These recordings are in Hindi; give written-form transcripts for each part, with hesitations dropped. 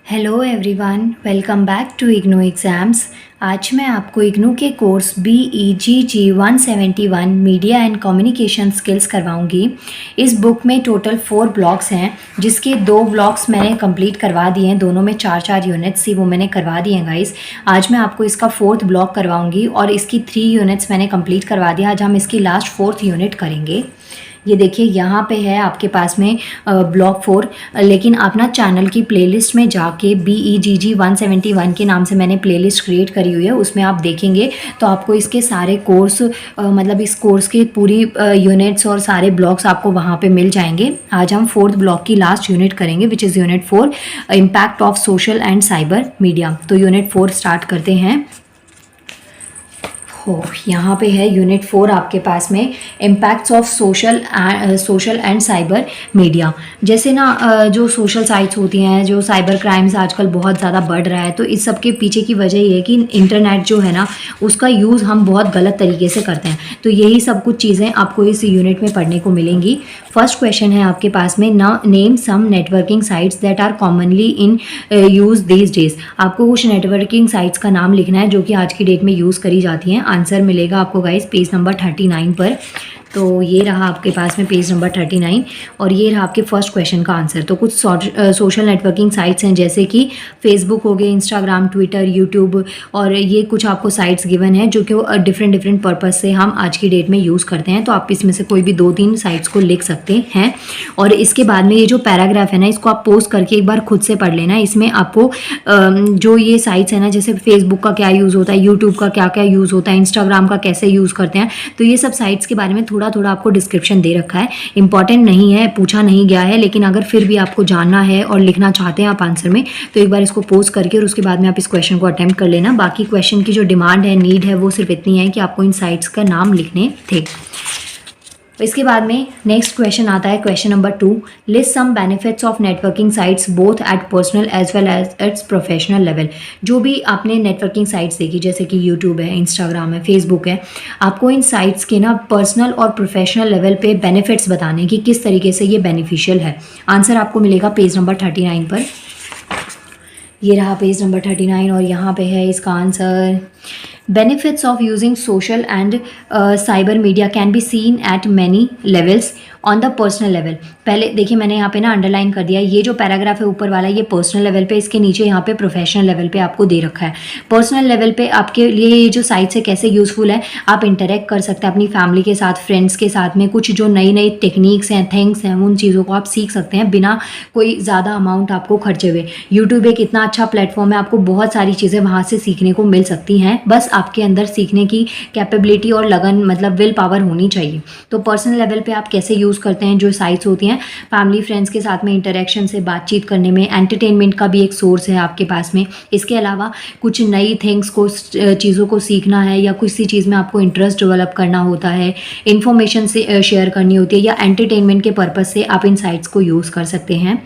Hello everyone, welcome back to IGNOU exams. आज मैं आपको इग्नू के course BEGG 171 media and communication skills करवाऊंगी। इस बुक में टोटल 4 ब्लॉक्स हैं, जिसके 2 ब्लॉक्स मैंने कंप्लीट करवा दिए हैं। दोनों में 4-4 यूनिट्स थी, वो मैंने करवा दिए हैं गाइस। आज मैं आपको इसका 4th ब्लॉक करवाऊंगी और इसकी 3 यूनिट्स मैंने कंप्लीट करवा दिया। आज हम इसकी लास्ट 4th यूनिट करेंगे। ये देखिए यहाँ पे है आपके पास में ब्लॉक 4, लेकिन आप ना चैनल की प्लेलिस्ट में जाके BEGG 171 के नाम से मैंने प्लेलिस्ट क्रिएट करी हुई है, उसमें आप देखेंगे तो आपको इसके सारे कोर्स मतलब इस कोर्स के पूरी यूनिट्स और सारे ब्लॉक्स आपको वहाँ पे मिल जाएंगे। आज हम 4th ब्लॉक की लास्ट यूनिट करेंगे, which is unit 4, impact of social and cyber media. तो यूनिट 4 स्टार्ट करते हैं। यहाँ पे है यूनिट 4 आपके पास में, impacts of social and cyber media. जैसे ना जो सोशल साइट्स होती हैं, जो साइबर क्राइम्स आजकल बहुत ज़्यादा बढ़ रहा है, तो इस सब के पीछे की वजह ये है कि इंटरनेट जो है ना, उसका यूज़ हम बहुत गलत तरीके से करते हैं। तो यही सब कुछ चीज़ें आपको इस यूनिट में पढ़ने को मिलेंगी। फर्स्ट क्वेश्चन है आपके पास में, ना name some networking sites that are commonly in use these days. आपको कुछ नेटवर्किंग साइट्स का नाम लिखना है जो कि आज की डेट में यूज़ करी जाती हैं। आंसर मिलेगा आपको गाइस पेज नंबर 39 पर। तो ये रहा आपके पास में पेज नंबर 39 और ये रहा आपके फर्स्ट क्वेश्चन का आंसर। तो कुछ सोशल नेटवर्किंग साइट्स हैं, जैसे कि फेसबुक हो गए, इंस्टाग्राम, ट्विटर, यूट्यूब, और ये कुछ आपको साइट्स गिवन है जो कि डिफरेंट पर्पज़ से हम आज की डेट में यूज़ करते हैं। तो आप इसमें से कोई भी 2-3 साइट्स को लिख सकते हैं। और इसके बाद में ये जो पैराग्राफ है ना, इसको आप पोस्ट करके एक बार खुद से पढ़ लेना। इसमें आपको जो ये साइट्स है ना, जैसे फेसबुक का क्या यूज़ होता है, यूट्यूब का क्या क्या यूज़ होता है, इंस्टाग्राम का कैसे यूज़ करते हैं, तो ये सब साइट्स के बारे में थोड़ा आपको डिस्क्रिप्शन दे रखा है। इंपॉर्टेंट नहीं है, पूछा नहीं गया है, लेकिन अगर फिर भी आपको जानना है और लिखना चाहते हैं आप आंसर में, तो एक बार इसको पोस्ट करके और उसके बाद में आप इस क्वेश्चन को अटेम्प्ट कर लेना। बाकी क्वेश्चन की जो डिमांड है, नीड है, वो सिर्फ इतनी है कि आपको इन साइट्स का नाम लिखने थे। इसके बाद में नेक्स्ट क्वेश्चन आता है, question number 2, list some benefits of networking sites both at personal as well as at professional level. जो भी आपने नेटवर्किंग साइट्स देखी, जैसे कि यूट्यूब है, इंस्टाग्राम है, फेसबुक है, आपको इन साइट्स के ना पर्सनल और प्रोफेशनल लेवल पे बेनिफिट्स बताने कि किस तरीके से ये बेनिफिशियल है। आंसर आपको मिलेगा पेज नंबर 39 पर। ये रहा पेज नंबर 39 और यहाँ पे है इसका answer. Benefits of using social and cyber media can be seen at many levels on the personal level। पहले देखिए मैंने यहाँ पे ना अंडरलाइन कर दिया, ये जो पैराग्राफ है ऊपर वाला, ये पर्सनल लेवल पे, इसके नीचे यहाँ पे प्रोफेशनल लेवल पे आपको दे रखा है। पर्सनल लेवल पे आपके लिए ये जो साइट्स है कैसे यूज़फुल है, आप इंटरेक्ट कर सकते हैं अपनी फैमिली के साथ, फ्रेंड्स के साथ में। कुछ जो नई टेक्निक्स हैं, थिंग्स हैं, उन चीज़ों को आप सीख सकते हैं बिना कोई ज़्यादा अमाउंट आपको खर्चे हुए। यूट्यूब एक इतना अच्छा प्लेटफॉर्म है, आपको बहुत सारी चीज़ें वहाँ से सीखने को मिल सकती हैं। बस आपके अंदर सीखने की कैपेबिलिटी और लगन, मतलब विल पावर होनी चाहिए। तो पर्सनल लेवल पे आप कैसे यूज़ करते हैं जो साइट्स होती हैं, फैमिली फ्रेंड्स के साथ में इंटरेक्शन से, बातचीत करने में, एंटरटेनमेंट का भी एक सोर्स है आपके पास में। इसके अलावा कुछ नई थिंग्स को, चीज़ों को सीखना है, या किसी चीज़ में आपको इंटरेस्ट डेवलप करना होता है, इन्फॉर्मेशन से शेयर करनी होती है, या एंटरटेनमेंट के पर्पज़ से आप इन साइट्स को यूज़ कर सकते हैं।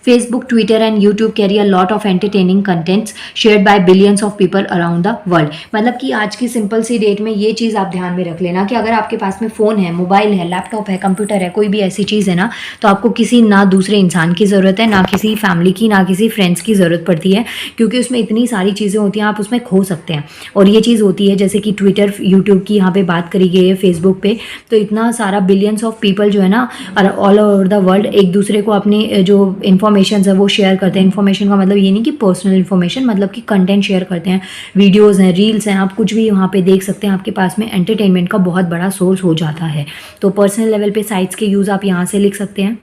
Facebook, Twitter and YouTube carry a lot of entertaining contents shared by billions of people around the world. मतलब कि आज की सिंपल सी डेट में ये चीज़ आप ध्यान में रख लेना कि अगर आपके पास में फ़ोन है, मोबाइल है, लैपटॉप है, कंप्यूटर है, कोई भी ऐसी चीज़ है ना, तो आपको किसी ना दूसरे इंसान की ज़रूरत है, ना किसी फैमिली की, ना किसी फ्रेंड्स की ज़रूरत पड़ती है, क्योंकि उसमें इतनी सारी चीज़ें होती हैं, आप उसमें खो सकते हैं। और ये चीज़ होती है जैसे कि ट्विटर, यूट्यूब की यहाँ पे बात करी गई है, फेसबुक पे, तो इतना सारा बिलियंस ऑफ पीपल जो है ना ऑल ओवर द वर्ल्ड एक दूसरे को अपनी जो इन्फॉर्मेशन है वो शेयर करते हैं। इन्फॉर्मेशन का मतलब ये नहीं कि पर्सनल इन्फॉर्मेशन, मतलब कि कंटेंट शेयर करते हैं, वीडियोज़ हैं, रील्स हैं, आप कुछ भी वहाँ पे देख सकते हैं। आपके पास में एंटरटेनमेंट का बहुत बड़ा सोर्स हो जाता है। तो पर्सनल लेवल पे साइट्स के यूज़ आप यहाँ से लिख सकते हैं।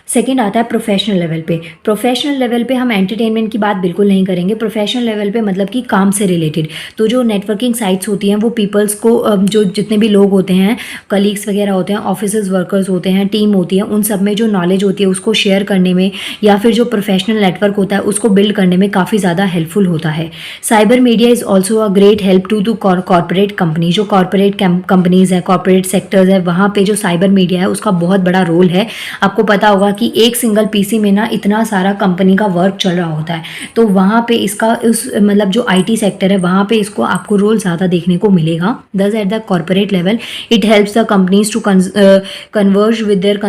सेकेंड आता है प्रोफेशनल लेवल पे। प्रोफेशनल लेवल पे हम एंटरटेनमेंट की बात बिल्कुल नहीं करेंगे। प्रोफेशनल लेवल पे मतलब कि काम से रिलेटेड। तो जो नेटवर्किंग साइट्स होती हैं वो पीपल्स को, जो जितने भी लोग होते हैं, कलीग्स वगैरह होते हैं, ऑफिस वर्कर्स होते हैं, टीम होती है, उन सब में जो नॉलेज होती है उसको शेयर करने में, या फिर जो प्रोफेशनल नेटवर्क होता है उसको बिल्ड करने में काफ़ी ज़्यादा हेल्पफुल होता है। Cyber media is also a great help to corporate company. जो कॉर्पोरेट कंपनीज़ हैं, कॉर्पोरेट सेक्टर्स है, वहाँ पर जो साइबर मीडिया है उसका बहुत बड़ा रोल है। आपको पता होगा कि एक सिंगल पीसी में ना इतना सारा कंपनी का वर्क चल रहा होता है, तो वहाँ पे इसका उस मतलब जो आईटी सेक्टर है वहाँ पे इसको आपको रोल ज़्यादा देखने को मिलेगा। Thus at the corporate level it helps the companies to converge with their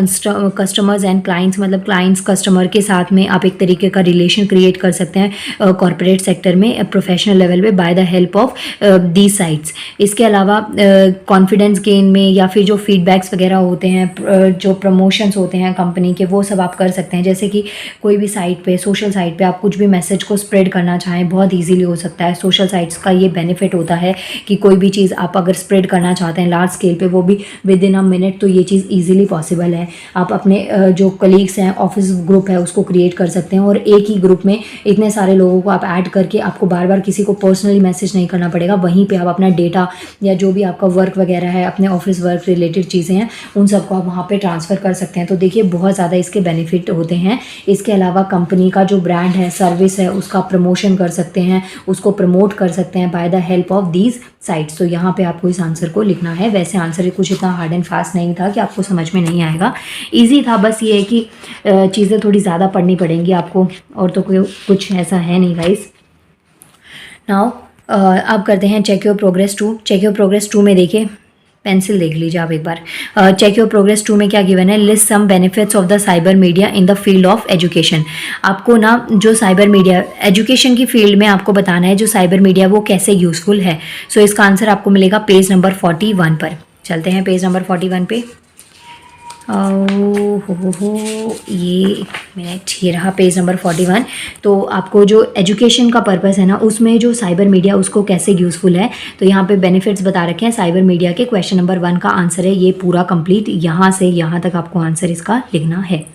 customers and clients, मतलब क्लाइंट्स कस्टमर के साथ में आप एक तरीके का रिलेशन क्रिएट कर सकते हैं कॉर्पोरेट सेक्टर में प्रोफेशनल लेवल पे by the help of the sites. इसके अलावा कॉन्फिडेंस गेन में या फिर जो फीडबैक्स वगैरह होते हैं, जो प्रमोशंस होते हैं कंपनी के, वो सब आप कर सकते हैं। जैसे कि कोई भी साइट पे, सोशल साइट पे आप कुछ भी मैसेज को स्प्रेड करना चाहें बहुत ईजीली हो सकता है। सोशल साइट्स का ये बेनिफिट होता है कि कोई भी चीज़ आप अगर स्प्रेड करना चाहते हैं लार्ज स्केल पे, वो भी विद इन अ मिनट, तो ये चीज़ ईजिली पॉसिबल है। आप अपने जो कलीग्स हैं, ऑफिस ग्रुप है, उसको क्रिएट कर सकते हैं और एक ही ग्रुप में इतने सारे लोगों को आप ऐड करके आपको बार बार किसी को पर्सनली मैसेज नहीं करना पड़ेगा। वहीं पे आप अपना डेटा या जो भी आपका वर्क वगैरह है, अपने ऑफिस वर्क रिलेटेड चीज़ें हैं, उन सबको आप वहाँ पे ट्रांसफ़र कर सकते हैं। तो देखिए बहुत ज़्यादा इसके बेनिफिट होते हैं। इसके अलावा कंपनी का जो ब्रांड है, सर्विस है, उसका प्रमोशन कर सकते हैं, उसको प्रमोट कर सकते हैं by the help of these sites. तो यहाँ पे आपको इस आंसर को लिखना है। वैसे आंसर कुछ इतना हार्ड एंड फास्ट नहीं था कि आपको समझ में नहीं आएगा, ईजी था। बस ये है कि चीज़ें थोड़ी ज़्यादा पढ़नी पड़ेंगी आपको, और तो कुछ ऐसा है नहीं गाइस। नाउ अब करते हैं check your progress 2। Check your progress 2 में देखिए, पेंसिल देख लीजिए आप एक बार। चेक योर प्रोग्रेस 2 में क्या गिवन है, list some benefits of the cyber media in the field of education. आपको ना जो साइबर मीडिया एजुकेशन की फील्ड में आपको बताना है जो साइबर मीडिया वो कैसे यूजफुल है। सो इसका आंसर आपको मिलेगा पेज नंबर 41 पर। चलते हैं पेज नंबर 41 पे। ये मिनट, ये रहा पेज नंबर 41। तो आपको जो एजुकेशन का पर्पस है ना, उसमें जो साइबर मीडिया उसको कैसे यूज़फुल है, तो यहाँ पे बेनिफिट्स बता रखे हैं साइबर मीडिया के। क्वेश्चन नंबर 1 का आंसर है ये पूरा कंप्लीट, यहाँ से यहाँ तक आपको आंसर इसका लिखना है।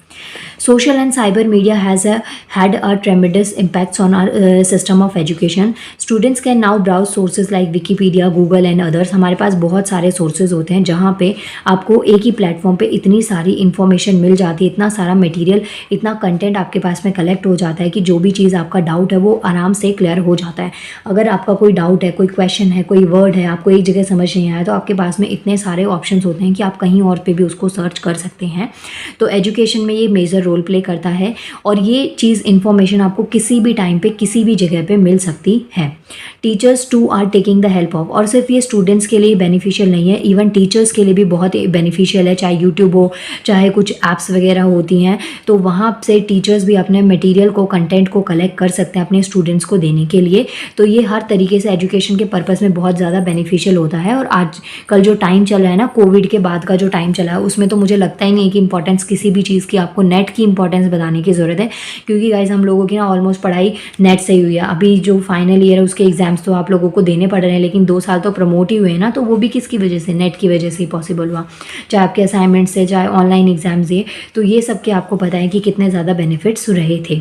Social and cyber media has had a tremendous impacts on our system of education. Students can now browse sources like Wikipedia, Google and others. हमारे पास बहुत सारे sources होते हैं जहाँ पे आपको एक ही प्लेटफॉर्म पे इतनी सारी इन्फॉर्मेशन मिल जाती है, इतना सारा मटेरियल, इतना कंटेंट आपके पास में कलेक्ट हो जाता है कि जो भी चीज़ आपका डाउट है वो आराम से क्लियर हो जाता है। अगर आपका कोई डाउट है, कोई क्वेश्चन है, कोई वर्ड है, आपको एक जगह समझ नहीं आया, तो आपके पास में इतने सारे ऑप्शंस होते हैं कि आप कहीं और पे भी उसको सर्च कर सकते हैं। तो एजुकेशन में ये मेजर रोल प्ले करता है और ये चीज़ इन्फॉर्मेशन आपको किसी भी टाइम पे किसी भी जगह पे मिल सकती है। Teachers too are taking the help of, और सिर्फ ये स्टूडेंट्स के लिए बेनिफिशियल नहीं है, इवन टीचर्स के लिए भी बहुत बेनिफिशियल है। चाहे यूट्यूब हो, चाहे कुछ ऐप्स वगैरह होती हैं, तो वहाँ से टीचर्स भी अपने मटेरियल को, कंटेंट को कलेक्ट कर सकते हैं अपने स्टूडेंट्स को देने के लिए। तो ये हर तरीके से एजुकेशन के पर्पज़ में बहुत ज़्यादा बेनिफिशियल होता है। और आज कल जो टाइम चल रहा है ना, कोविड के बाद का जो टाइम चला है, उसमें तो मुझे लगता ही नहीं कि इंपॉर्टेंस किसी भी चीज़ की आपको नेट की इंपॉर्टेंस बताने की ज़रूरत है, क्योंकि गाइस हम लोगों की ना ऑलमोस्ट पढ़ाई नेट से ही हुई है। अभी जो फाइनल ईयर है उसके एग्जाम्स तो आप लोगों को देने पड़ रहे हैं, लेकिन 2 साल तो प्रमोट ही हुए हैं ना, तो वो भी किसकी वजह से, नेट की वजह से ही पॉसिबल हुआ। चाहे आपके असाइनमेंट से, चाहे ऑनलाइन एग्जाम्स दिए, तो ये सब के आपको पता है कि कितने ज़्यादा बेनिफिट्स रहे थे।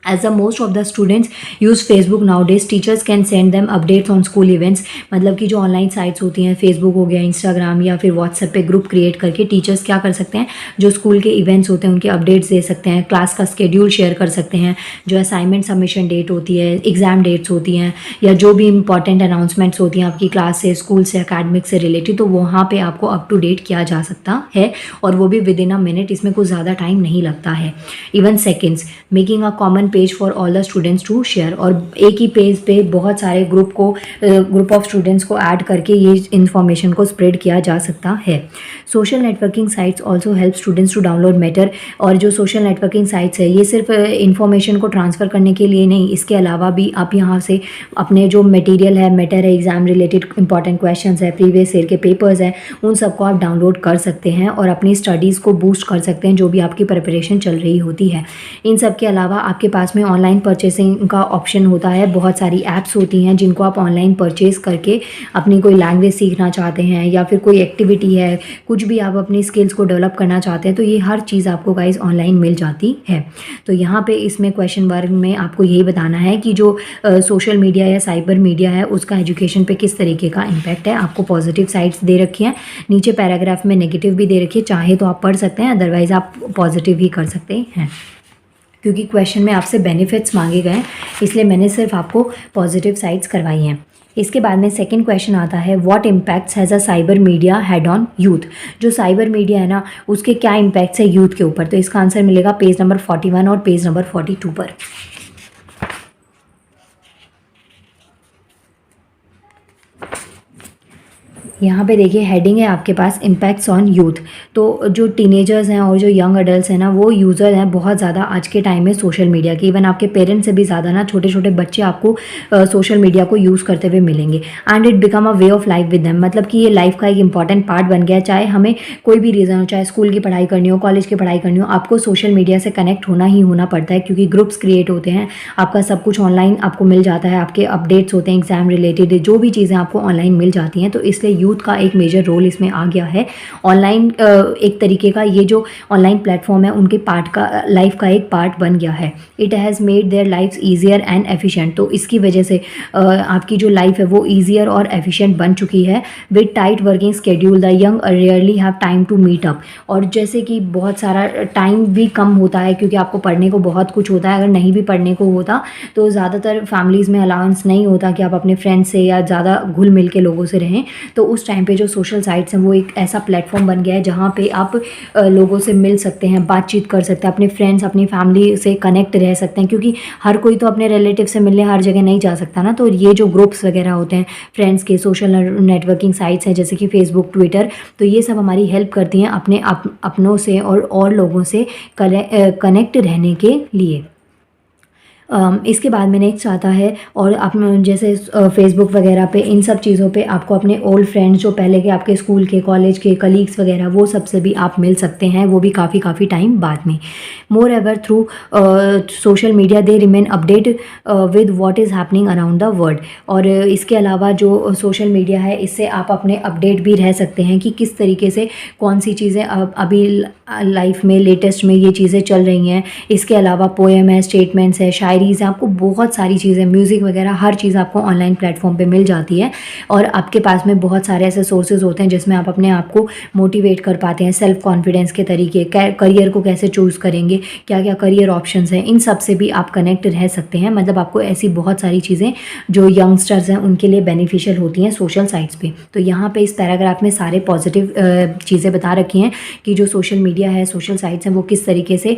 As the most of the students use Facebook nowadays, teachers can send them updates on school events। मतलब कि जो ऑनलाइन साइट्स होती हैं, फेसबुक हो गया, इंस्टाग्राम या फिर व्हाट्सएप पे ग्रुप क्रिएट करके टीचर्स क्या कर सकते हैं, जो स्कूल के इवेंट्स होते हैं उनके अपडेट्स दे सकते हैं, क्लास का स्केड्यूल शेयर कर सकते हैं, जो असाइनमेंट सबमिशन डेट होती है, एग्जाम डेट्स होती हैं, या जो भी इंपॉर्टेंट अनाउंसमेंट्स होती हैं आपकी क्लास से, स्कूल से, अकेडमिक से रिलेटेड, तो वहाँ पर आपको अप टू डेट किया जा सकता है, और वो भी विद इन अ मिनट। इसमें कुछ ज़्यादा टाइम नहीं लगता है, even seconds. Making a common page for all the students to share, और एक ही पेज पे बहुत सारे ग्रुप ऑफ स्टूडेंट्स को ऐड करके ये इन्फॉर्मेशन को स्प्रेड किया जा सकता है। Social networking sites also help students to download matter, और जो सोशल नेटवर्किंग साइट्स है ये सिर्फ इन्फॉर्मेशन को ट्रांसफ़र करने के लिए नहीं, इसके अलावा भी आप यहाँ से अपने जो मटेरियल है, मैटर है, एग्जाम रिलेटेड इंपॉर्टेंट क्वेश्चन है, प्रीवियस ईयर के पेपर्स हैं, उन सबको आप डाउनलोड कर सकते हैं और अपनी स्टडीज़ को बूस्ट कर सकते हैं, जो भी आपकी प्रिपरेशन चल रही होती है। इन सब के अलावा आपके पास में ऑनलाइन परचेसिंग का ऑप्शन होता है। बहुत सारी ऐप्स होती हैं जिनको आप ऑनलाइन परचेज करके अपनी कोई लैंग्वेज सीखना चाहते हैं या फिर कोई एक्टिविटी है, कुछ भी आप अपनी स्किल्स को डेवलप करना चाहते हैं, तो ये हर चीज़ आपको गाइस ऑनलाइन मिल जाती है। तो यहाँ पे इसमें क्वेश्चन वर्ग में आपको यही बताना है कि जो सोशल मीडिया या साइबर मीडिया है उसका एजुकेशन पे किस तरीके का इम्पैक्ट है। आपको पॉजिटिव साइड्स दे रखी हैं, नीचे पैराग्राफ में नेगेटिव भी दे रखी है, चाहे तो आप पढ़ सकते हैं, अदरवाइज़ आप पॉजिटिव ही कर सकते हैं। क्योंकि क्वेश्चन में आपसे बेनिफिट्स मांगे गए हैं, इसलिए मैंने सिर्फ आपको पॉजिटिव साइड्स करवाई हैं। इसके बाद में सेकंड क्वेश्चन आता है, what impacts has a cyber media had on youth. जो साइबर मीडिया है ना, उसके क्या इम्पैक्ट्स है यूथ के ऊपर। तो इसका आंसर मिलेगा पेज नंबर 41 और पेज नंबर 42 पर। यहाँ पे देखिए हेडिंग है आपके पास इम्पैक्ट्स ऑन यूथ। तो जो टीनेजर्स हैं और जो यंग अडल्ट हैं ना, वो यूज़र हैं बहुत ज़्यादा आज के टाइम में सोशल मीडिया के। इवन आपके पेरेंट्स से भी ज़्यादा ना छोटे छोटे बच्चे आपको सोशल मीडिया को यूज़ करते हुए मिलेंगे। And it become a way of life with them, मतलब कि ये लाइफ का एक इंपॉर्टेंट पार्ट बन गया है। चाहे हमें कोई भी रीज़न हो, चाहे स्कूल की पढ़ाई करनी हो, कॉलेज की पढ़ाई करनी हो, आपको सोशल मीडिया से कनेक्ट होना ही होना पड़ता है, क्योंकि ग्रुप्स क्रिएट होते हैं, आपका सब कुछ ऑनलाइन आपको मिल जाता है, आपके अपडेट्स होते हैं एग्जाम रिलेटेड, जो भी चीज़ें आपको ऑनलाइन मिल जाती हैं। तो इसलिए यूथ का एक मेजर रोल इसमें आ गया है। ऑनलाइन एक तरीके का ये जो ऑनलाइन प्लेटफॉर्म है उनके पार्ट का, लाइफ का एक पार्ट बन गया है। It has made their life easier and efficient. तो इसकी वजह से आपकी जो लाइफ है वो ईजियर और एफिशिएंट बन चुकी है। With tight working schedule the young rarely have time to meet up. और जैसे कि बहुत सारा टाइम भी कम होता है, क्योंकि आपको पढ़ने को बहुत कुछ होता है। अगर नहीं भी पढ़ने को होता तो ज़्यादातर फैमिलीज़ में अलाउंस नहीं होता कि आप अपने फ्रेंड्स से या ज़्यादा घुल मिल के लोगों से रहें। तो उस टाइम पे जो सोशल साइट्स हैं वो एक ऐसा प्लेटफॉर्म बन गया है जहाँ पे आप लोगों से मिल सकते हैं, बातचीत कर सकते हैं, अपने फ्रेंड्स, अपनी फैमिली से कनेक्ट रह सकते हैं, क्योंकि हर कोई तो अपने रिलेटिव से मिलने हर जगह नहीं जा सकता ना। तो ये जो ग्रुप्स वगैरह होते हैं फ्रेंड्स के, सोशल नेटवर्किंग साइट्स हैं जैसे कि फेसबुक, ट्विटर, तो ये सब हमारी हेल्प करती हैं अपने अपनों से और लोगों से कनेक्ट रहने के लिए। इसके बाद में नेक्स्ट आता है, और आप जैसे फेसबुक वगैरह पे, इन सब चीज़ों पे आपको अपने ओल्ड फ्रेंड्स जो पहले के आपके स्कूल के, कॉलेज के कलीग्स वगैरह, वो सबसे भी आप मिल सकते हैं, वो भी काफ़ी टाइम बाद में। Moreover through social media they remain update with what is happening around the world. और इसके अलावा जो सोशल मीडिया है, इससे आप अपने अपडेट भी रह सकते हैं कि किस तरीके से कौन सी चीज़ें अभी लाइफ में लेटेस्ट में ये चीज़ें चल रही हैं। इसके अलावा पोएम है, स्टेटमेंट्स है, शायरीज़ है, आपको बहुत सारी चीज़ें, म्यूज़िक वगैरह, हर चीज़ आपको ऑनलाइन प्लेटफॉर्म पे मिल जाती है। और आपके पास में बहुत सारे ऐसे सोर्सेज होते हैं जिसमें आप अपने आप को मोटिवेट कर पाते हैं, सेल्फ कॉन्फिडेंस के तरीके, करियर को कैसे चूज़ करेंगे, क्या क्या करियर ऑप्शंस हैं, इन सब से भी आप कनेक्ट रह सकते हैं। मतलब आपको ऐसी बहुत सारी चीज़ें जो यंगस्टर्स हैं उनके लिए बेनिफिशियल होती हैं सोशल साइट्स पे। तो यहाँ पे इस पैराग्राफ में सारे पॉजिटिव चीज़ें बता रखी हैं कि जो सोशल मीडिया है, सोशल साइट्स हैं, वो किस तरीके से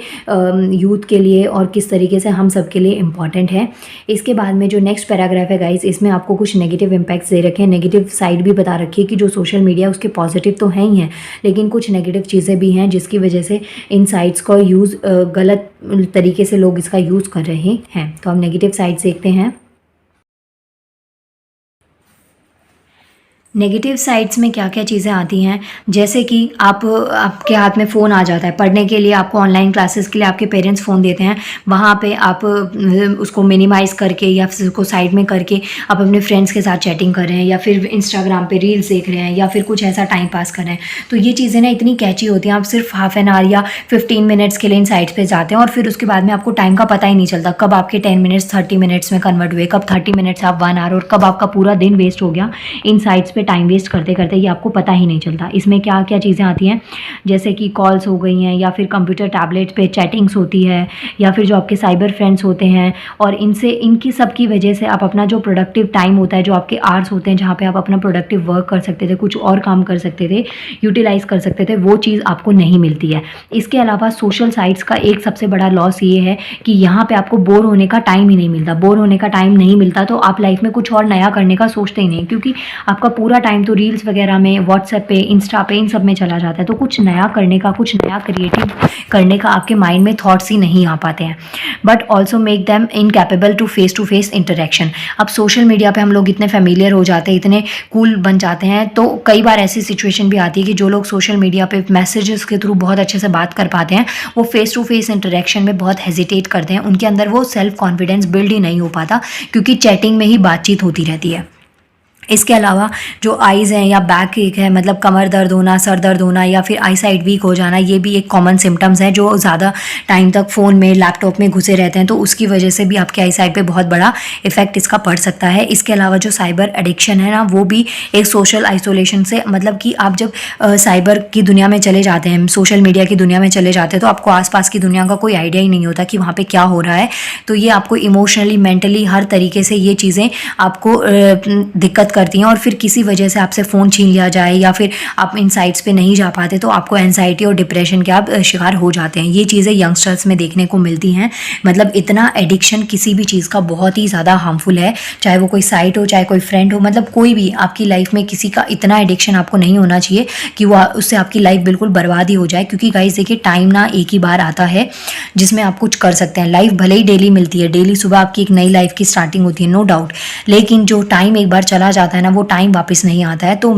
यूथ के लिए और किस तरीके से हम सब के लिए इम्पॉर्टेंट है। इसके बाद में जो नेक्स्ट पैराग्राफ है गाइस, इसमें आपको कुछ नेगेटिव इम्पैक्ट्स दे रखे हैं, नेगेटिव साइड भी बता रखी है कि जो सोशल मीडिया उसके पॉजिटिव तो हैं ही हैं, लेकिन कुछ नेगेटिव चीज़ें भी हैं जिसकी वजह से इन साइट्स का यूज़ गलत तरीके से लोग इसका यूज़ कर रहे हैं। तो हम नेगेटिव साइड देखते हैं। नेगेटिव साइड्स में क्या क्या चीज़ें आती हैं, जैसे कि आपके हाथ में फ़ोन आ जाता है पढ़ने के लिए, आपको ऑनलाइन क्लासेस के लिए आपके पेरेंट्स फ़ोन देते हैं, वहाँ पे आप उसको मिनिमाइज़ करके या फिर उसको साइड में करके आप अपने फ्रेंड्स के साथ चैटिंग कर रहे हैं, या फिर इंस्टाग्राम पे रील्स देख रहे हैं, या फिर कुछ ऐसा टाइम पास कर रहे हैं। तो ये चीज़ें ना इतनी कैची होती हैं, आप सिर्फ हाफ एन आवर या 15 मिनट्स के लिए इन साइट्स पर जाते हैं और फिर उसके बाद में आपको टाइम का पता ही नहीं चलता, कब आपके 10 मिनट्स 30 मिनट्स में कन्वर्ट हुए, कब 30 मिनट्स आप 1 आवर, और कब आपका पूरा दिन वेस्ट हो गया इन साइट्स पे टाइम वेस्ट करते करते, ये आपको पता ही नहीं चलता। इसमें क्या क्या चीज़ें आती हैं, जैसे कि कॉल्स हो गई हैं, या फिर कंप्यूटर टैबलेट पे चैटिंग्स होती है, या फिर जो आपके साइबर फ्रेंड्स होते हैं, और इनकी सब की वजह से आप अपना जो प्रोडक्टिव टाइम होता है, जो आपके आवर्स होते हैं जहाँ पे आप अपना प्रोडक्टिव वर्क कर सकते थे, कुछ और काम कर सकते थे, यूटिलाइज़ कर सकते थे, वो चीज़ आपको नहीं मिलती है। इसके अलावा सोशल साइट्स का एक सबसे बड़ा लॉस ये है कि यहाँ पे आपको बोर होने का टाइम ही नहीं मिलता। बोर होने का टाइम नहीं मिलता तो आप लाइफ में कुछ और नया करने का सोचते ही नहीं, क्योंकि आपका पूरा टाइम तो रील्स वगैरह में, व्हाट्सएप पे, इंस्टा पे, इन सब में चला जाता है। तो कुछ नया करने का, कुछ नया क्रिएटिव करने का आपके माइंड में थॉट्स ही नहीं आ पाते हैं। But also make them incapable to face interaction. अब सोशल मीडिया पे हम लोग इतने फेमिलियर हो जाते हैं, इतने कूल बन जाते हैं, तो कई बार ऐसी सिचुएशन भी आती है कि जो लोग सोशल मीडिया पे मैसेजेस के थ्रू बहुत अच्छे से बात कर पाते हैं, वो फेस टू फेस इंटरेक्शन में बहुत हेजिटेट करते हैं। उनके अंदर वो सेल्फ कॉन्फिडेंस बिल्ड ही नहीं हो पाता, क्योंकि चैटिंग में ही बातचीत होती रहती है। इसके अलावा जो आइज़ हैं या बैक एक है, मतलब कमर दर्द होना, सर दर्द होना या फिर आई साइट वीक हो जाना, ये भी एक कॉमन सिम्टम्स हैं जो ज़्यादा टाइम तक फ़ोन में, लैपटॉप में घुसे रहते हैं, तो उसकी वजह से भी आपके आई साइट पे बहुत बड़ा इफेक्ट इसका पड़ सकता है। इसके अलावा जो साइबर एडिक्शन है ना, वो भी एक सोशल आइसोलेशन से, मतलब कि आप जब साइबर की दुनिया में चले जाते हैं, सोशल मीडिया की दुनिया में चले जाते हैं, तो आपको आसपास की दुनिया का कोई आइडिया ही नहीं होता कि वहाँ पे क्या हो रहा है। तो ये आपको इमोशनली, मेंटली, हर तरीके से ये चीज़ें आपको दिक्कत करती हैं। और फिर किसी वजह से आपसे फ़ोन छीन लिया जाए या फिर आप इन साइट्स पे नहीं जा पाते, तो आपको एंजाइटी और डिप्रेशन के आप शिकार हो जाते हैं। ये चीज़ें यंगस्टर्स में देखने को मिलती हैं। मतलब इतना एडिक्शन किसी भी चीज़ का बहुत ही ज़्यादा हार्मफुल है, चाहे वो कोई साइट हो, चाहे कोई फ्रेंड हो, मतलब कोई भी आपकी लाइफ में किसी का इतना एडिक्शन आपको नहीं होना चाहिए कि वो उससे आपकी लाइफ बिल्कुल बर्बाद ही हो जाए। क्योंकि गाइस देखिए, टाइम ना एक ही बार आता है जिसमें आप कुछ कर सकते हैं। लाइफ भले ही डेली मिलती है, डेली सुबह आपकी एक नई लाइफ की स्टार्टिंग होती है, नो डाउट, लेकिन जो टाइम एक बार चला जाता है ना, वो टाइम वापस नहीं आता है। तो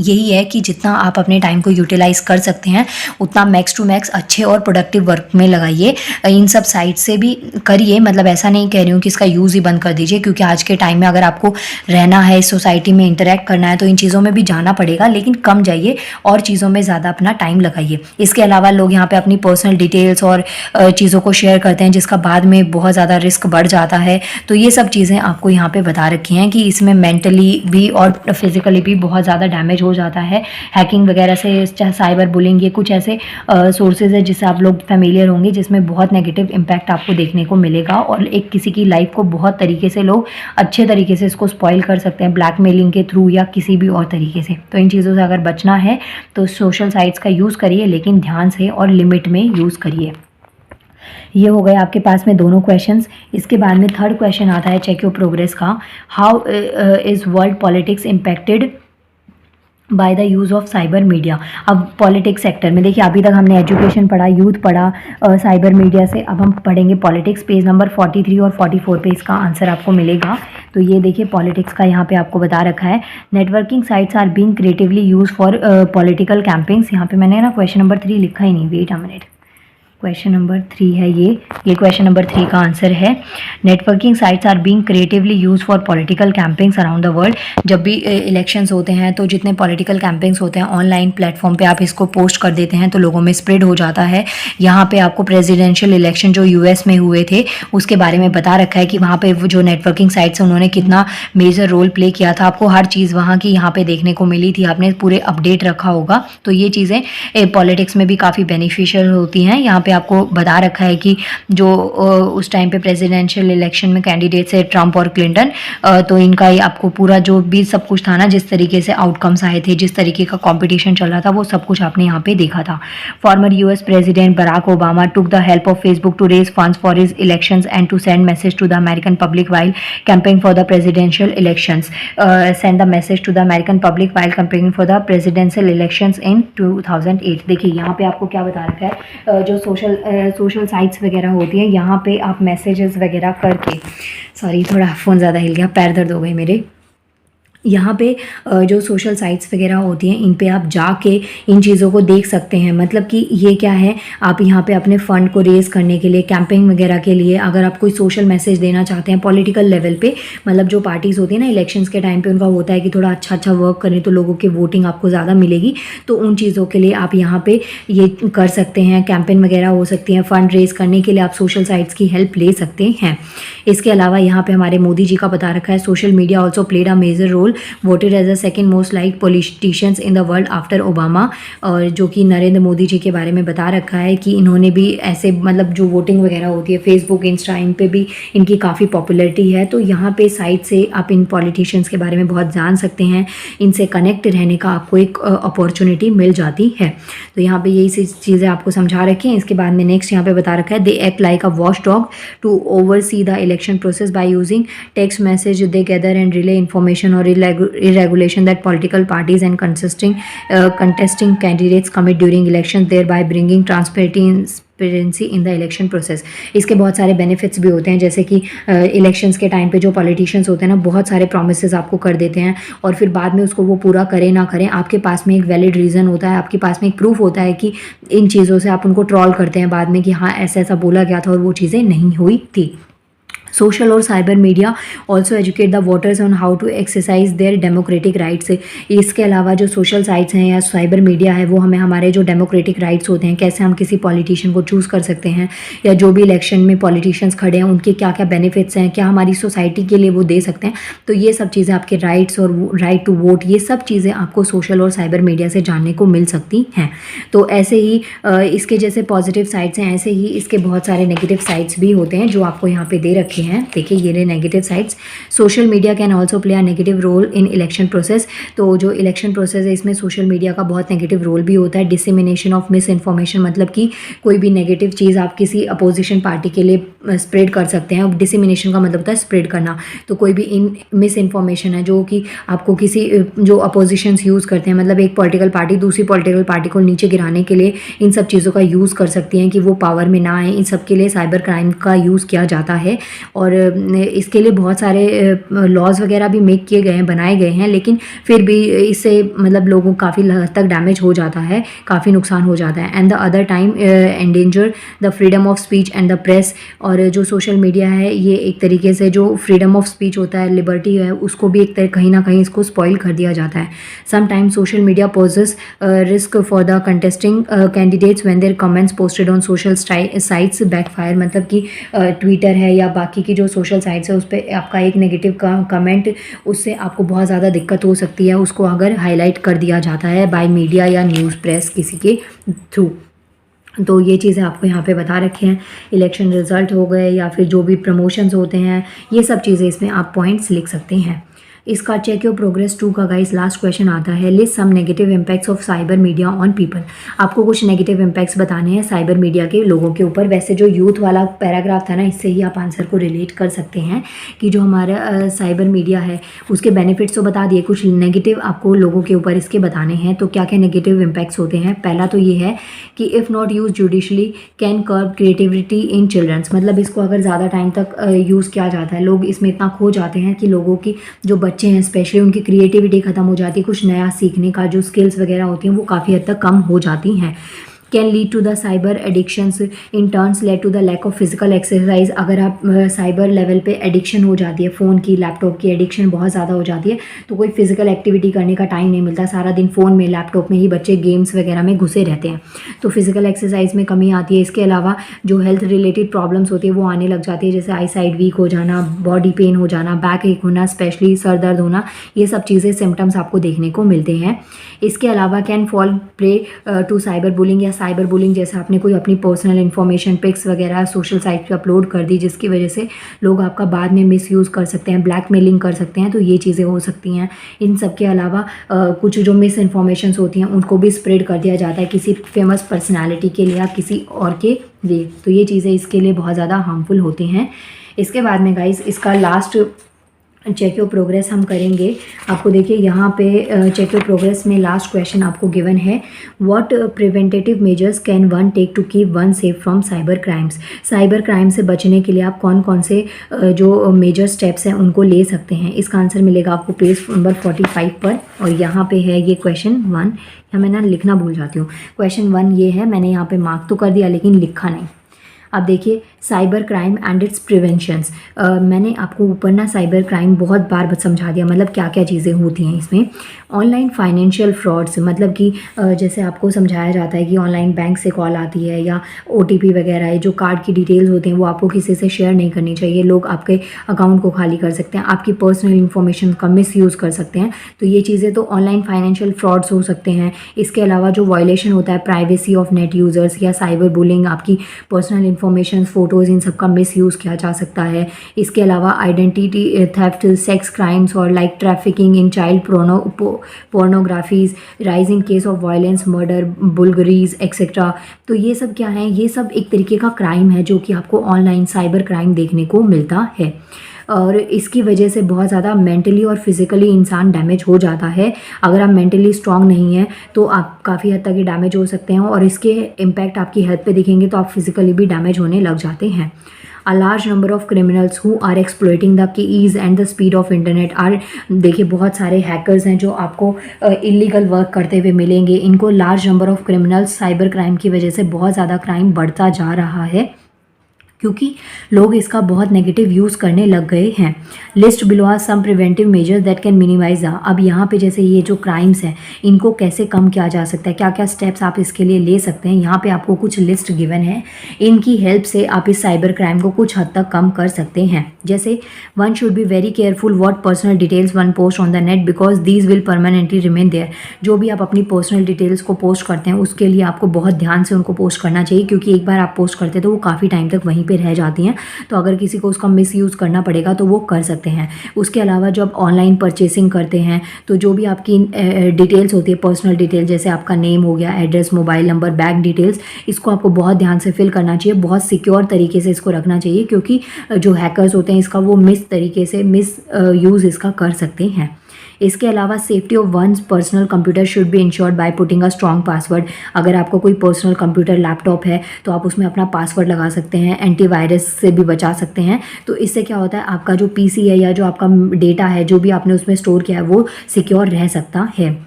यही है कि जितना आप अपने टाइम को यूटिलाइज कर सकते हैं, उतना मैक्स टू मैक्स अच्छे और प्रोडक्टिव वर्क में लगाइए। इन सब साइट से भी करिए, मतलब ऐसा नहीं कह रही हूँ कि इसका यूज़ ही बंद कर दीजिए, क्योंकि आज के टाइम में अगर आपको रहना है, सोसाइटी में इंटरेक्ट करना है, तो इन चीज़ों में भी जाना पड़ेगा, लेकिन कम जाइए और चीज़ों में ज़्यादा अपना टाइम लगाइए। इसके अलावा लोग यहाँ पे अपनी पर्सनल डिटेल्स और चीज़ों को शेयर करते हैं, जिसका बाद में बहुत ज़्यादा रिस्क बढ़ जाता है। तो ये सब चीज़ें आपको यहाँ पे बता रखी हैं कि इसमें मेंटली भी और फिजिकली भी बहुत ज़्यादा डैमेज हो जाता है। हैकिंग वगैरह से, चाहे साइबर बुलिंग, ये कुछ ऐसे सोर्सेज है जिससे आप लोग फेमिलियर होंगे, जिसमें बहुत नेगेटिव इम्पैक्ट आपको देखने को मिलेगा और एक किसी की लाइफ को बहुत तरीके से लोग अच्छे तरीके से इसको स्पॉइल कर सकते हैं, ब्लैकमेलिंग के थ्रू या किसी भी और तरीके से। तो इन चीज़ों से अगर बचना है तो सोशल साइट्स का यूज़ करिए, लेकिन ध्यान से और लिमिट में यूज़ करिए। ये हो गए आपके पास में दोनों क्वेश्चंस। इसके बाद में थर्ड क्वेश्चन आता है चेक योर प्रोग्रेस का। How is world politics impacted by the use of cyber media. अब पॉलिटिक्स सेक्टर में देखिए, अभी तक हमने एजुकेशन पढ़ा, यूथ पढ़ा, साइबर मीडिया से, अब हम पढ़ेंगे पॉलिटिक्स। पेज नंबर 43 और 44 पे इसका आंसर आपको मिलेगा। तो ये देखिए, पॉलिटिक्स का यहाँ पे आपको बता रखा है, networking sites are being creatively use for political campaigns. यहाँ पे मैंने ना क्वेश्चन नंबर 3 लिखा ही नहीं, wait a minute, question number 3 है ये क्वेश्चन नंबर 3 का आंसर है। Networking sites are being creatively use for political campaigns around the world. जब भी इलेक्शंस होते हैं, तो जितने पॉलिटिकल कैंपेन्स होते हैं, ऑनलाइन प्लेटफॉर्म पे आप इसको पोस्ट कर देते हैं, तो लोगों में स्प्रेड हो जाता है। यहाँ पे आपको प्रेसिडेंशियल इलेक्शन जो यूएस में हुए थे, उसके बारे में बता रखा है कि वहाँ पे जो नेटवर्किंग साइट्स हैं, उन्होंने कितना मेजर रोल प्ले किया था। आपको हर चीज़ वहाँ की यहाँ पे देखने को मिली थी, आपने पूरे अपडेट रखा होगा। तो ये चीज़ें पॉलिटिक्स में भी काफ़ी बेनिफिशियल होती हैं। यहाँ पे आपको बता रखा है कि जो उस टाइम पे प्रेसिडेंशियल इलेक्शन में कैंडिडेट्स है ट्रंप और क्लिंटन, तो इनका ही आपको पूरा जो भी सब कुछ था ना, जिस तरीके से आउटकम्स आए थे, जिस तरीके का कंपटीशन चल रहा था, वो सब कुछ आपने यहाँ पे देखा था। Former US president Barack Obama took the help of Facebook to raise funds for his elections and to send message to the American public while campaigning for the presidential elections. Send the message to the American public while campaigning for the presidential elections in 2008। देखिए यहाँ पे आपको क्या बता रखा है, जो सोशल साइट्स वगैरह होती है, यहाँ पे आप मैसेजेस वगैरह करके, सॉरी थोड़ा फ़ोन ज़्यादा हिल गया, पैर दर्द हो गए मेरे। यहाँ पे जो सोशल साइट्स वगैरह होती हैं, इन पे आप जाके इन चीज़ों को देख सकते हैं। मतलब कि ये क्या है, आप यहाँ पे अपने फ़ंड को रेज़ करने के लिए, कैंपेन वगैरह के लिए, अगर आप कोई सोशल मैसेज देना चाहते हैं पॉलिटिकल लेवल पे, मतलब जो पार्टीज़ होती है ना इलेक्शंस के टाइम पे, उनका होता है कि थोड़ा अच्छा वर्क करें तो लोगों की वोटिंग आपको ज़्यादा मिलेगी। तो उन चीज़ों के लिए आप यहाँ पर ये कर सकते हैं। कैंपेन वगैरह हो सकती हैं, फ़ंड रेज़ करने के लिए आप सोशल साइट्स की हेल्प ले सकते हैं। इसके अलावा यहाँ पर हमारे मोदी जी का बता रखा है, social media also played a major role, voted as a second most like politicians in the world after Obama. और जो कि नरेंद्र मोदी जी के बारे में बता रखा है कि इन्होंने भी ऐसे, मतलब जो वोटिंग वगैरह होती है फेसबुक, इंस्टा, इन पे भी इनकी काफ़ी पॉपुलैरिटी है। तो यहाँ पे साइट से आप इन पॉलिटिशियंस के बारे में बहुत जान सकते हैं, इनसे कनेक्ट रहने का आपको एक अपॉर्चुनिटी मिल जाती है। तो यहाँ पे यही चीज़ें आपको समझा रखी हैं। इसके बाद में नेक्स्ट यहाँ पे बता रखा है, they act like a watch dog to oversee the election process by using text message, they gather and relay information और irregulation that political parties and contesting candidates commit during elections, thereby bringing transparency in the election process। इसके बहुत सारे बेनिफिट्स भी होते हैं, जैसे कि इलेक्शंस के टाइम पे जो पॉलिटिशियंस होते हैं ना, बहुत सारे प्रोमिसेस आपको कर देते हैं और फिर बाद में उसको वो पूरा करें ना करें, आपके पास में एक वैलिड रीज़न होता है, आपके पास में एक प्रूफ होता है कि इन चीज़ों से आप उनको ट्रॉल करते हैं बाद में कि हाँ ऐसा ऐसा बोला गया था और वो चीज़ें नहीं हुई थी। सोशल और cyber media also educate the voters on how to exercise their democratic rights. इसके अलावा जो सोशल साइट्स हैं या साइबर मीडिया है वो हमें हमारे जो डेमोक्रेटिक राइट्स होते हैं, कैसे हम किसी पॉलिटिशियन को चूज़ कर सकते हैं, या जो भी इलेक्शन में पॉलिटिशियंस खड़े हैं उनके क्या क्या बेनिफिट्स हैं, क्या हमारी सोसाइटी के लिए वो दे सकते हैं। तो ये सब चीज़ें आपके राइट्स और राइट टू वोट, ये सब चीज़ें आपको सोशल और साइबर मीडिया से जानने को मिल सकती हैं। तो ऐसे ही इसके जैसे पॉजिटिव साइड्स हैं, ऐसे ही इसके बहुत सारे नेगेटिव साइड्स भी होते हैं जो आपको यहाँ पे दे रखे हैं। देखिए ये रहे negative sides. Social media can also play a negative role in election process. तो जो इलेक्शन प्रोसेस है इसमें सोशल मीडिया का बहुत नेगेटिव रोल भी होता है। डिसमिनेशन ऑफ मिस इन्फॉर्मेशन, मतलब कि कोई भी नेगेटिव चीज़ आप किसी अपोजिशन पार्टी के लिए स्प्रेड कर सकते हैं। डिसमिनेशन का मतलब होता है स्प्रेड करना। तो कोई भी मिस इन्फॉर्मेशन है जो कि आपको किसी जो अपोजिशंस यूज़ करते हैं, मतलब एक पॉलिटिकल पार्टी दूसरी पॉलिटिकल पार्टी को नीचे गिराने के लिए इन सब चीज़ों का यूज़ कर सकती हैं कि वो पावर में ना आए, इन सब के लिए साइबर क्राइम का यूज़ किया जाता है। और इसके लिए बहुत सारे लॉज वगैरह भी मेक किए गए हैं, बनाए गए हैं, लेकिन फिर भी इससे मतलब लोगों को काफ़ी हद तक डैमेज हो जाता है, काफ़ी नुकसान हो जाता है। And the other time endanger the freedom of speech and the press. और जो सोशल मीडिया है ये एक तरीके से जो फ्रीडम ऑफ स्पीच होता है, लिबर्टी है, उसको भी एक कहीं ना कहीं इसको स्पॉइल कर दिया जाता है। Sometimes social media poses risk for the contesting candidates when their comments posted on social sites backfire. मतलब कि ट्विटर है या बाकी की जो सोशल साइट्स है उस पर आपका एक नेगेटिव कमेंट, उससे आपको बहुत ज़्यादा दिक्कत हो सकती है, उसको अगर हाईलाइट कर दिया जाता है बाय मीडिया या न्यूज़ प्रेस किसी के थ्रू। तो ये चीज़ें आपको यहाँ पे बता रखे हैं। इलेक्शन रिजल्ट हो गए या फिर जो भी प्रमोशंस होते हैं, ये सब चीज़ें इसमें आप पॉइंट्स लिख सकते हैं। इसका चेक योर प्रोग्रेस 2 का गाइस लास्ट क्वेश्चन आता है, list some negative impacts of cyber media on people. आपको कुछ नेगेटिव इम्पैक्ट्स बताने हैं साइबर मीडिया के लोगों के ऊपर। वैसे जो यूथ वाला पैराग्राफ था ना, इससे ही आप आंसर को रिलेट कर सकते हैं कि जो हमारा साइबर मीडिया है उसके बेनिफिट्स तो बता दिए, कुछ नेगेटिव आपको लोगों के ऊपर इसके बताने हैं। तो क्या क्या नेगेटिव इम्पैक्ट्स होते हैं। पहला तो ये है कि if not use judicially can curb creativity in childrens. मतलब इसको अगर ज़्यादा टाइम तक यूज़ किया जाता है, लोग इसमें इतना खो जाते हैं कि लोगों की जो बच्चे हैं स्पेशली उनकी क्रिएटिविटी ख़त्म हो जाती है, कुछ नया सीखने का जो स्किल्स वगैरह होती हैं वो काफ़ी हद तक कम हो जाती हैं। Can lead to the cyber addictions in turns led to the lack of physical exercise. अगर आप साइबर लेवल पे एडिक्शन हो जाती है, फ़ोन की लैपटॉप की एडिक्शन बहुत ज़्यादा हो जाती है, तो कोई फिजिकल एक्टिविटी करने का टाइम नहीं मिलता। सारा दिन फ़ोन में लैपटॉप में ही बच्चे गेम्स वगैरह में घुसे रहते हैं, तो फिजिकल एक्सरसाइज में कमी आती है। इसके अलावा जो हेल्थ रिलेटेड प्रॉब्लम्स होती है वो आने लग जाती है, जैसे आई साइड वीक हो जाना, बॉडी पेन हो जाना, बैक एक होना, स्पेशली सर दर्द होना, ये सब चीज़ें सिम्टम्स आपको देखने को मिलते हैं। इसके अलावा can fall prey to cyber bullying या साइबर बुलिंग, जैसे आपने कोई अपनी पर्सनल इन्फॉर्मेशन पिक्स वगैरह सोशल साइट पे अपलोड कर दी जिसकी वजह से लोग आपका बाद में मिसयूज़ कर सकते हैं, ब्लैकमेलिंग कर सकते हैं, तो ये चीज़ें हो सकती हैं। इन सब के अलावा कुछ जो मिस इन्फॉर्मेशन होती हैं उनको भी स्प्रेड कर दिया जाता है किसी फेमस पर्सनैलिटी के लिए या किसी और के लिए, तो ये चीज़ें इसके लिए बहुत ज़्यादा हार्मफुल होती हैं। इसके बाद में गाइस इसका लास्ट चेक योर प्रोग्रेस हम करेंगे। आपको देखिए यहाँ पे चेक योर प्रोग्रेस में लास्ट क्वेश्चन आपको गिवन है, what preventative measures can one take to keep one safe from cyber crimes. Cyber crime से बचने के लिए आप कौन कौन से जो मेजर स्टेप्स हैं उनको ले सकते हैं। इसका आंसर मिलेगा आपको पेज नंबर 45 पर, और यहाँ पे है ये क्वेश्चन 1। यहाँ मैं ना लिखना भूल जाती हूँ। क्वेश्चन 1 ये है, मैंने यहाँ पे मार्क तो कर दिया लेकिन लिखा नहीं। अब देखिए cyber crime and it's preventions. मैंने आपको ऊपर ना साइबर क्राइम बहुत बार समझा दिया, मतलब क्या क्या चीज़ें होती हैं इसमें। ऑनलाइन फाइनेंशियल फ्रॉड्स, मतलब कि जैसे आपको समझाया जाता है कि ऑनलाइन बैंक से कॉल आती है या OTP वगैरह है, जो कार्ड की डिटेल्स होती हैं वो आपको किसी से शेयर नहीं करनी चाहिए। लोग आपके अकाउंट को खाली कर सकते हैं, आपकी पर्सनल इन्फॉर्मेशन का मिसयूज़ कर सकते हैं, तो ये चीज़ें तो ऑनलाइन फाइनेंशियल फ्रॉड्स हो सकते हैं। इसके अलावा जो वायलेशन होता है प्राइवेसी ऑफ नेट यूज़र्स या साइबर बुलिंग, आपकी पर्सनल इन्फॉर्मेशन, फ़ोटोज़, इन सब का मिसयूज़ किया जा सकता है। इसके अलावा आइडेंटिटी थेफ्ट, सेक्स क्राइम्स और like trafficking in child pornographies, rise in case of violence, murder, burglaries etcetera. तो ये सब क्या है, ये सब एक तरीके का क्राइम है जो कि आपको ऑनलाइन साइबर क्राइम देखने को मिलता है, और इसकी वजह से बहुत ज़्यादा मेंटली और फिज़िकली इंसान डैमेज हो जाता है। अगर आप मेंटली स्ट्रांग नहीं हैं तो आप काफ़ी हद तक ये डैमेज हो सकते हैं, और इसके इम्पैक्ट आपकी हेल्थ पे दिखेंगे तो आप फिज़िकली भी डैमेज होने लग जाते हैं। A large number of criminals who are exploiting the ease and the speed of internet are, देखिए बहुत सारे हैकर्स हैं जो आपको इलीगल वर्क करते हुए मिलेंगे। इनको large number of criminals, cyber crime की वजह से बहुत ज़्यादा क्राइम बढ़ता जा रहा है। क्योंकि लोग इसका बहुत नेगेटिव यूज़ करने लग गए हैं। List below are some preventive measures that can minimize the. अब यहाँ पे जैसे ये जो क्राइम्स हैं इनको कैसे कम किया जा सकता है, क्या क्या स्टेप्स आप इसके लिए ले सकते हैं, यहाँ पे आपको कुछ लिस्ट गिवन है। इनकी हेल्प से आप इस साइबर क्राइम को कुछ हद तक कम कर सकते हैं। जैसे one should be very careful what personal details one post on the net because these will permanently remain there. जो भी आप अपनी पर्सनल डिटेल्स को पोस्ट करते हैं उसके लिए आपको बहुत ध्यान से उनको पोस्ट करना चाहिए, क्योंकि एक बार आप पोस्ट करते हैं तो वो काफ़ी टाइम तक वहीं पे रह जाती हैं। तो अगर किसी को उसका मिसयूज़ करना पड़ेगा तो वो कर सकते हैं। उसके अलावा जब ऑनलाइन परचेसिंग करते हैं तो जो भी आपकी डिटेल्स होती है, पर्सनल डिटेल, जैसे आपका नेम हो गया, address, mobile number, bank details, इसको आपको बहुत ध्यान से फिल करना चाहिए, बहुत सिक्योर तरीके से इसको रखना चाहिए, क्योंकि जो हैकर्स होते हैं इसका वो तरीके से यूज़ इसका कर सकते हैं। इसके अलावा safety of one's personal computer should be insured by putting a strong password. अगर आपको कोई पर्सनल कंप्यूटर, लैपटॉप है तो आप उसमें अपना पासवर्ड लगा सकते हैं, एंटीवायरस से भी बचा सकते हैं। तो इससे क्या होता है, आपका जो पीसी है या जो आपका डेटा है जो भी आपने उसमें स्टोर किया है वो सिक्योर रह सकता है।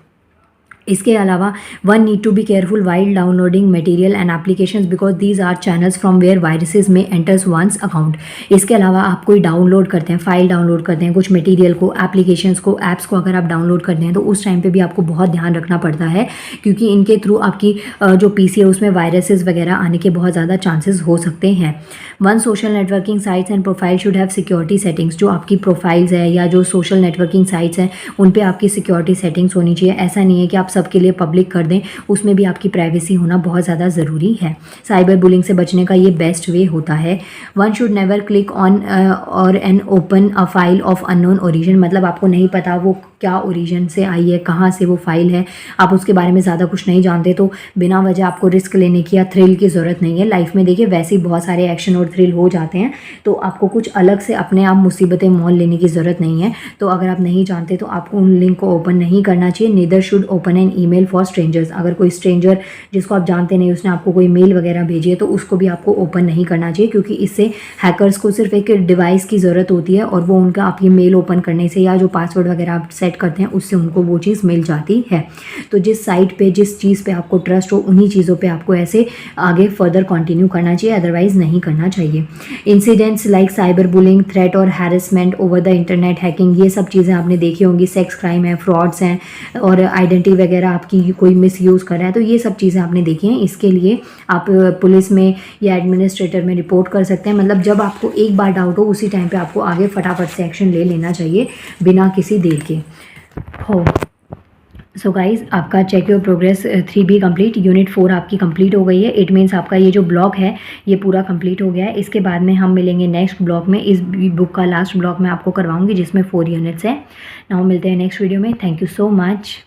इसके अलावा one need to be careful while downloading material and applications because these are channels from where viruses में एंटर्स वंस अकाउंट। इसके अलावा आप कोई डाउनलोड करते हैं, फाइल डाउनलोड करते हैं, कुछ मटेरियल को, एप्लीकेशंस को, ऐप्स को अगर आप डाउनलोड करते हैं तो उस टाइम पे भी आपको बहुत ध्यान रखना पड़ता है, क्योंकि इनके थ्रू आपकी जो पीसी है उसमें वायरसेस वगैरह आने के बहुत ज़्यादा चांसेस हो सकते हैं। One social networking sites and profile should have security settings. जो आपकी प्रोफाइल्स है या जो सोशल नेटवर्किंग साइट्स हैं उन पे आपकी सिक्योरिटी सेटिंग्स होनी चाहिए। ऐसा नहीं है कि आप सबके लिए पब्लिक कर दें, उसमें भी आपकी प्राइवेसी होना बहुत ज़्यादा ज़रूरी है। साइबर बुलिंग से बचने का ये बेस्ट वे होता है। One should never click on or an open a file of unknown origin. मतलब आपको नहीं पता वो क्या ओरिजिन से आई है, कहाँ से वो फाइल है, आप उसके बारे में ज़्यादा कुछ नहीं जानते, तो बिना वजह आपको रिस्क लेने की या थ्रिल की ज़रूरत नहीं है। लाइफ में देखिए वैसे ही बहुत सारे एक्शन और थ्रिल हो जाते हैं, तो आपको कुछ अलग से अपने आप मुसीबतें मोल लेने की ज़रूरत नहीं है। तो अगर आप नहीं जानते तो आपको उन लिंक को ओपन नहीं करना चाहिए। Neither should open an email for strangers. अगर कोई स्ट्रेंजर जिसको आप जानते नहीं उसने आपको कोई मेल वगैरह भेजी है तो उसको भी आपको ओपन नहीं करना चाहिए, क्योंकि इससे हैकर्स को सिर्फ एक डिवाइस की ज़रूरत होती है और वो उनका आप ये मेल ओपन करने से या जो पासवर्ड वगैरह आप सेट करते हैं उससे उनको वो चीज़ मिल जाती है। तो जिस साइट पे, जिस चीज़ पे आपको ट्रस्ट हो उन्हीं चीज़ों पे आपको ऐसे आगे फर्दर कंटिन्यू करना चाहिए, अदरवाइज नहीं करना चाहिए। Incidents like cyber bullying, threat or harassment over the internet, hacking, ये सब चीज़ें आपने देखी होंगी। सेक्स क्राइम है, फ्रॉड्स हैं और आइडेंटिटी वगैरह आपकी कोई मिसयूज़ कर रहा है, तो ये सब चीज़ें आपने देखी हैं। इसके लिए आप पुलिस में या एडमिनिस्ट्रेटर में रिपोर्ट कर सकते हैं। मतलब जब आपको एक बार डाउट हो उसी टाइम पे आपको आगे फटाफट से एक्शन ले लेना चाहिए बिना किसी देर के। हो सो गाइज, आपका check your progress 3B complete, unit 4 आपकी कंप्लीट हो गई है। इट मीन्स आपका ये जो ब्लॉक है ये पूरा कंप्लीट हो गया है। इसके बाद में हम मिलेंगे नेक्स्ट ब्लॉक में। इस बुक का लास्ट ब्लॉक मैं आपको करवाऊंगी जिसमें 4 यूनिट्स हैं। नाउ मिलते हैं नेक्स्ट वीडियो में। Thank you so much.